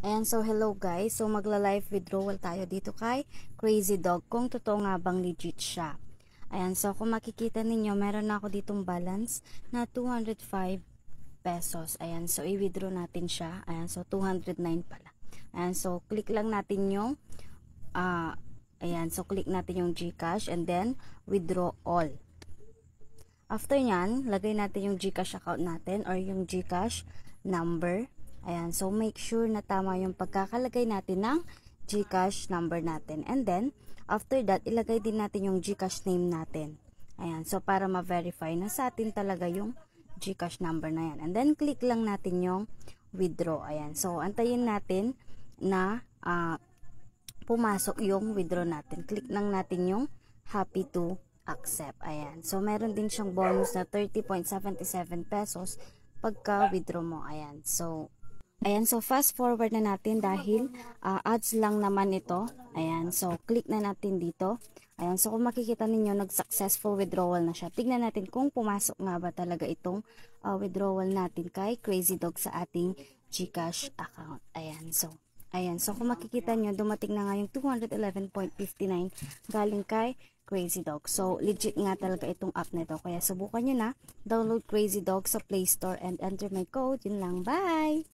Ayan, so hello guys. So magla-live withdrawal tayo dito kay Crazy Dog kung totoo nga bang legit siya. Ayan, so kung makikita ninyo, meron na ako ditong balance na 205 pesos. Ayan, so i-withdraw natin siya. Ayan, so 209 pala. Ayan, so click lang natin yung ayan, so click natin yung GCash and then withdraw all. After nyan, lagay natin yung GCash account natin or yung GCash number. Ayan, so make sure na tama yung pagkakalagay natin ng GCash number natin. And then, after that, ilagay din natin yung GCash name natin. Ayan, so para ma-verify na sa atin talaga yung GCash number na yan. And then, click lang natin yung withdraw. Ayan, so antayin natin na pumasok yung withdraw natin. Click lang natin yung happy to accept. Ayan. So, meron din siyang bonus na 30.77 pesos pagka withdraw mo. Ayan. So, fast forward na natin dahil ads lang naman ito. Ayan. So, click na natin dito. Ayan. So, kung makikita ninyo, nag-successful withdrawal na siya. Tignan natin kung pumasok nga ba talaga itong withdrawal natin kay Crazy Dog sa ating GCash account. Ayan. So, kung makikita nyo, dumating na nga yung 211.59 galing kay Crazy Dog. So, legit nga talaga itong app na ito. Kaya subukan nyo na, download Crazy Dog sa Play Store and enter my code. Yun lang, bye!